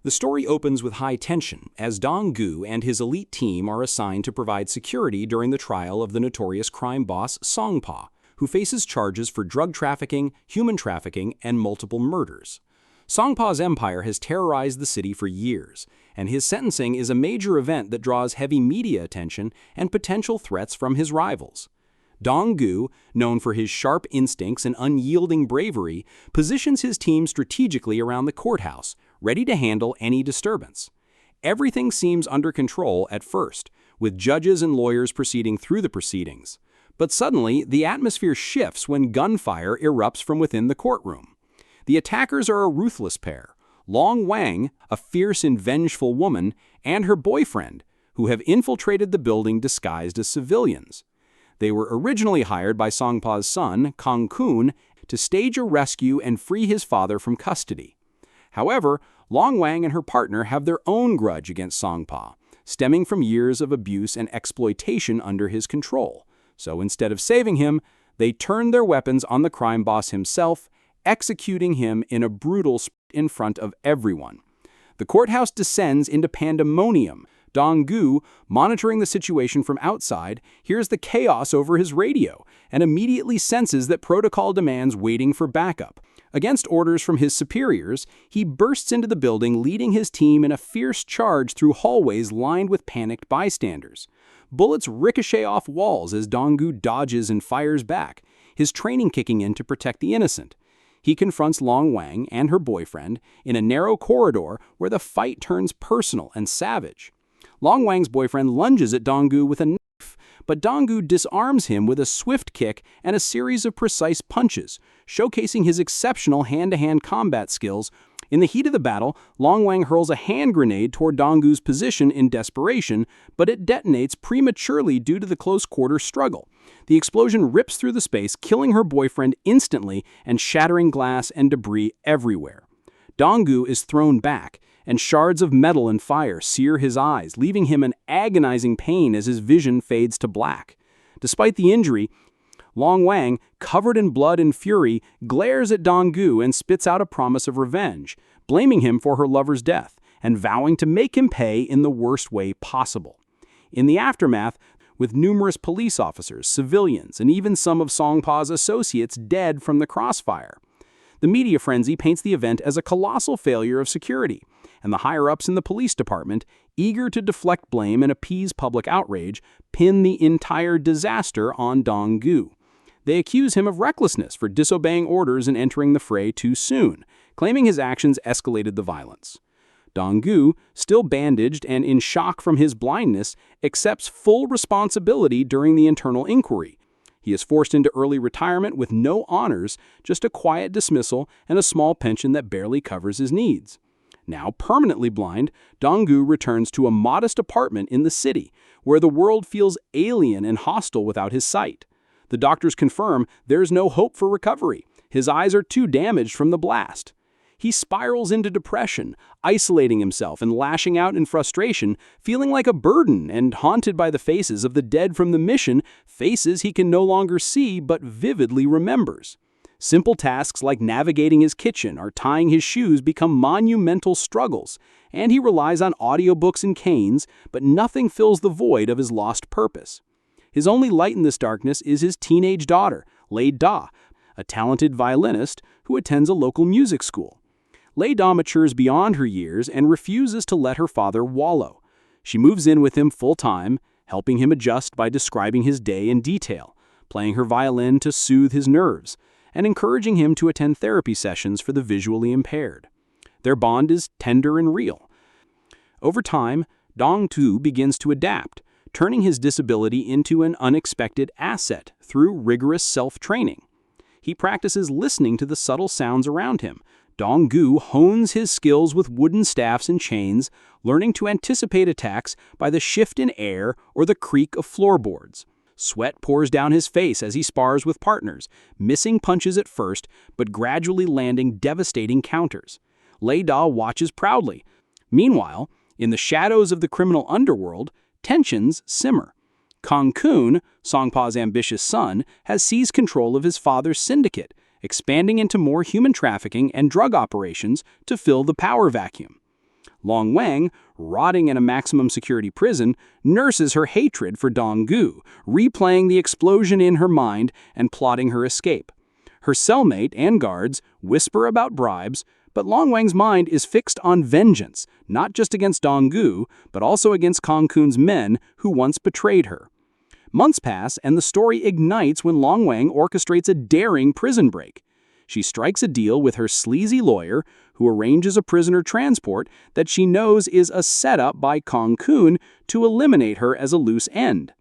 The story opens with high tension, as Dong-gu and his elite team are assigned to provide security during the trial of the notorious crime boss Song-pa, who faces charges for drug trafficking, human trafficking, and multiple murders. Song-pa's empire has terrorized the city for years, and his sentencing is a major event that draws heavy media attention and potential threats from his rivals. Dong-gu, known for his sharp instincts and unyielding bravery, positions his team strategically around the courthouse, ready to handle any disturbance. Everything seems under control at first, with judges and lawyers proceeding through the proceedings. But suddenly, the atmosphere shifts when gunfire erupts from within the courtroom. The attackers are a ruthless pair, Long Wang, a fierce and vengeful woman, and her boyfriend, who have infiltrated the building disguised as civilians. They were originally hired by Song-pa's son, Kong-kun, to stage a rescue and free his father from custody. However, Long Wang and her partner have their own grudge against Song-pa, stemming from years of abuse and exploitation under his control. So instead of saving him, they turn their weapons on the crime boss himself, executing him in a brutal split in front of everyone. The courthouse descends into pandemonium. Dong-gu, monitoring the situation from outside, hears the chaos over his radio and immediately senses that protocol demands waiting for backup. Against orders from his superiors, he bursts into the building, leading his team in a fierce charge through hallways lined with panicked bystanders. Bullets ricochet off walls as Dong-gu dodges and fires back, his training kicking in to protect the innocent. He confronts Long Wang and her boyfriend in a narrow corridor where the fight turns personal and savage. Long Wang's boyfriend lunges at Dong-gu with a knife, but Dong-gu disarms him with a swift kick and a series of precise punches, showcasing his exceptional hand-to-hand combat skills. In the heat of the battle, Long Wang hurls a hand grenade toward Dong-gu's position in desperation, but it detonates prematurely due to the close-quarter struggle. The explosion rips through the space, killing her boyfriend instantly and shattering glass and debris everywhere. Dong-gu is thrown back, and shards of metal and fire sear his eyes, leaving him in agonizing pain as his vision fades to black. Despite the injury, Long Wang, covered in blood and fury, glares at Dong-gu and spits out a promise of revenge, blaming him for her lover's death and vowing to make him pay in the worst way possible. In the aftermath, with numerous police officers, civilians, and even some of Song-pa's associates dead from the crossfire, the media frenzy paints the event as a colossal failure of security, and the higher-ups in the police department, eager to deflect blame and appease public outrage, pin the entire disaster on Dong-gu. They accuse him of recklessness for disobeying orders and entering the fray too soon, claiming his actions escalated the violence. Dong-gu, still bandaged and in shock from his blindness, accepts full responsibility during the internal inquiry. He is forced into early retirement with no honors, just a quiet dismissal and a small pension that barely covers his needs. Now permanently blind, Dong-gu returns to a modest apartment in the city, where the world feels alien and hostile without his sight. The doctors confirm there's no hope for recovery. His eyes are too damaged from the blast. He spirals into depression, isolating himself and lashing out in frustration, feeling like a burden and haunted by the faces of the dead from the mission, faces he can no longer see but vividly remembers. Simple tasks like navigating his kitchen or tying his shoes become monumental struggles, and he relies on audiobooks and canes, but nothing fills the void of his lost purpose. His only light in this darkness is his teenage daughter, Lei Da, a talented violinist who attends a local music school. Lei Da matures beyond her years and refuses to let her father wallow. She moves in with him full-time, helping him adjust by describing his day in detail, playing her violin to soothe his nerves, and encouraging him to attend therapy sessions for the visually impaired. Their bond is tender and real. Over time, Dong-gu begins to adapt, turning his disability into an unexpected asset through rigorous self-training. He practices listening to the subtle sounds around him. Dong-gu hones his skills with wooden staffs and chains, learning to anticipate attacks by the shift in air or the creak of floorboards. Sweat pours down his face as he spars with partners, missing punches at first, but gradually landing devastating counters. Lei Da watches proudly. Meanwhile, in the shadows of the criminal underworld, tensions simmer. Kong-kun, Song-pa's ambitious son, has seized control of his father's syndicate, expanding into more human trafficking and drug operations to fill the power vacuum. Long Wang, rotting in a maximum security prison, nurses her hatred for Dong-gu, replaying the explosion in her mind and plotting her escape. Her cellmate and guards whisper about bribes, but Long Wang's mind is fixed on vengeance, not just against Dong-gu, but also against Kong Kun's men who once betrayed her. Months pass, and the story ignites when Long Wang orchestrates a daring prison break. She strikes a deal with her sleazy lawyer, who arranges a prisoner transport that she knows is a setup by Kong Kun to eliminate her as a loose end.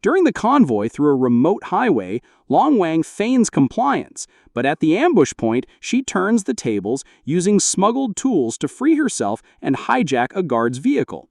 During the convoy through a remote highway, Long Wang feigns compliance, but at the ambush point, she turns the tables, using smuggled tools to free herself and hijack a guard's vehicle.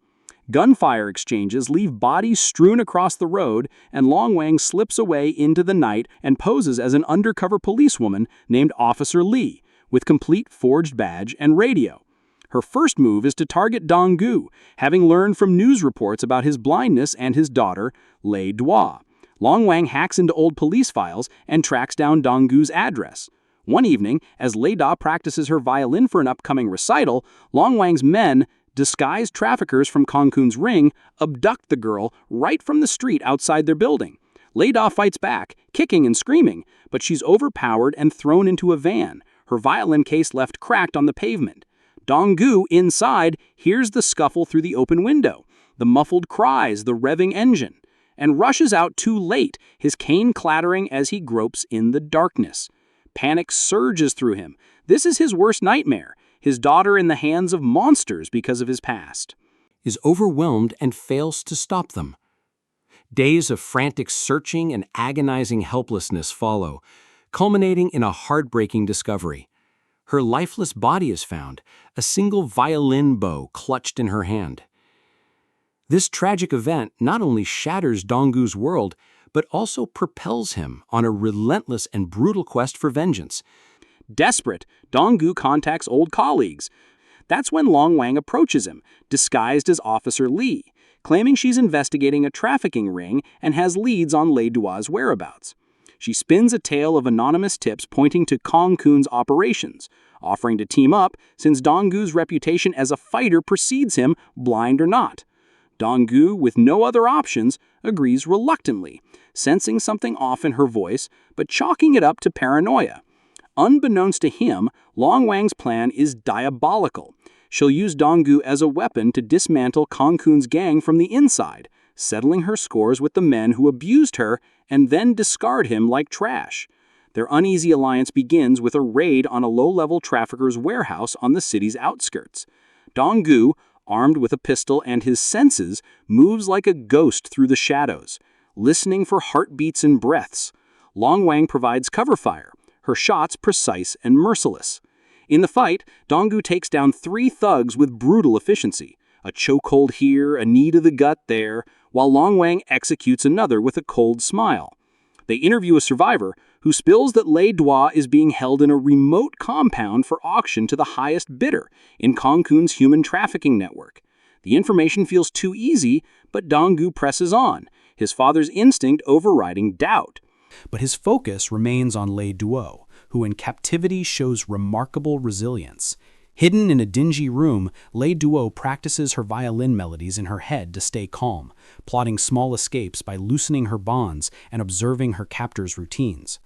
Gunfire exchanges leave bodies strewn across the road, and Long Wang slips away into the night and poses as an undercover policewoman named Officer Lee, with complete forged badge and radio. Her first move is to target Dong-gu, having learned from news reports about his blindness and his daughter, Lei Dua. Long Wang hacks into old police files and tracks down Dong-gu's address. One evening, as Lei Dua practices her violin for an upcoming recital, Long Wang's men, disguised traffickers from Kong Kun's ring, abduct the girl right from the street outside their building. Lei Dua fights back, kicking and screaming, but she's overpowered and thrown into a van, her violin case left cracked on the pavement. Dong-gu, inside, hears the scuffle through the open window, the muffled cries, the revving engine, and rushes out too late, his cane clattering as he gropes in the darkness. Panic surges through him. This is his worst nightmare, his daughter in the hands of monsters because of his past. Is overwhelmed and fails to stop them. Days of frantic searching and agonizing helplessness follow, culminating in a heartbreaking discovery. Her lifeless body is found, a single violin bow clutched in her hand. This tragic event not only shatters Dong-gu's world, but also propels him on a relentless and brutal quest for vengeance. Desperate, Dong-gu contacts old colleagues. That's when Long Wang approaches him, disguised as Officer Lee, claiming she's investigating a trafficking ring and has leads on Lei Dua's whereabouts. She spins a tale of anonymous tips pointing to Kong Kun's operations, offering to team up since Dong-gu's reputation as a fighter precedes him, blind or not. Dong-gu, with no other options, agrees reluctantly, sensing something off in her voice, but chalking it up to paranoia. Unbeknownst to him, Long Wang's plan is diabolical. She'll use Dong-gu as a weapon to dismantle Kong Kun's gang from the inside, settling her scores with the men who abused her and then discard him like trash. Their uneasy alliance begins with a raid on a low-level trafficker's warehouse on the city's outskirts. Dong-gu, armed with a pistol and his senses, moves like a ghost through the shadows, listening for heartbeats and breaths. Long Wang provides cover fire, her shots precise and merciless. In the fight, Dong-gu takes down 3 thugs with brutal efficiency, a chokehold here, a knee to the gut there, while Long Wang executes another with a cold smile. They interview a survivor who spills that Lei Dua is being held in a remote compound for auction to the highest bidder in Kong Kun's human trafficking network. The information feels too easy, but Dong-gu presses on, his father's instinct overriding doubt. But his focus remains on Lei Dua, who in captivity shows remarkable resilience. Hidden in a dingy room, Lei Dua practices her violin melodies in her head to stay calm, plotting small escapes by loosening her bonds and observing her captor's routines.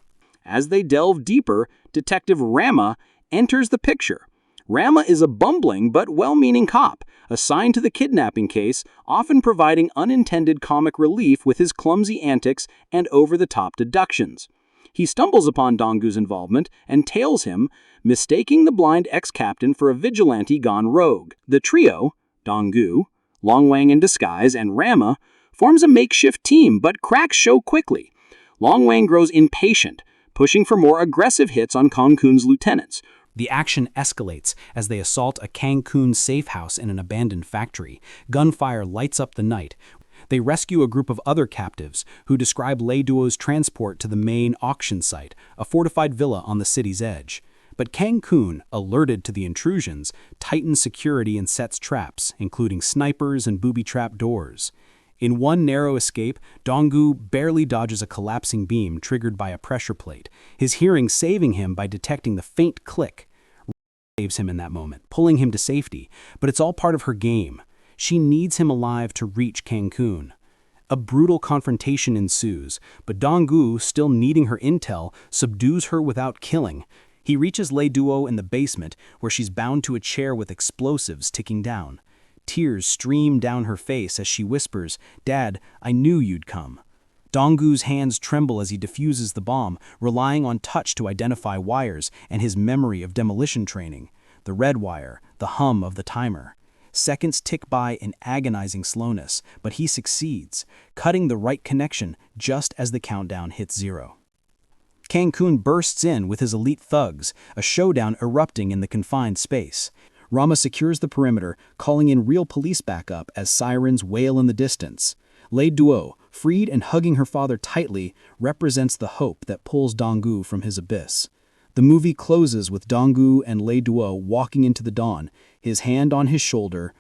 As they delve deeper, Detective Rama enters the picture. Rama is a bumbling but well-meaning cop, assigned to the kidnapping case, often providing unintended comic relief with his clumsy antics and over-the-top deductions. He stumbles upon Dong-gu's involvement and tails him, mistaking the blind ex-captain for a vigilante gone rogue. The trio, Dong-gu, Long Wang in disguise, and Rama, forms a makeshift team, but cracks show quickly. Long Wang grows impatient, pushing for more aggressive hits on Kong Kun's lieutenants. The action escalates as they assault a Kang Kun safe house in an abandoned factory. Gunfire lights up the night. They rescue a group of other captives who describe Lei Dua's transport to the main auction site, a fortified villa on the city's edge. But Kang Kun, alerted to the intrusions, tightens security and sets traps, including snipers and booby-trap doors. In one narrow escape, Dong-gu barely dodges a collapsing beam triggered by a pressure plate, his hearing saving him by detecting the faint click. saves him in that moment, pulling him to safety, but it's all part of her game. She needs him alive to reach Cancun. A brutal confrontation ensues, but Dong-gu, still needing her intel, subdues her without killing. He reaches Lei Duo in the basement, where she's bound to a chair with explosives ticking down. Tears stream down her face as she whispers, "Dad, I knew you'd come." Dong-gu's hands tremble as he defuses the bomb, relying on touch to identify wires and his memory of demolition training. The red wire, the hum of the timer. Seconds tick by in agonizing slowness, but he succeeds, cutting the right connection just as the countdown hits 0. Cancun bursts in with his elite thugs, a showdown erupting in the confined space. Rama secures the perimeter, calling in real police backup as sirens wail in the distance. Lei Duo, freed and hugging her father tightly, represents the hope that pulls Dong-gu from his abyss. The movie closes with Dong-gu and Lei Duo walking into the dawn, his hand on his shoulder,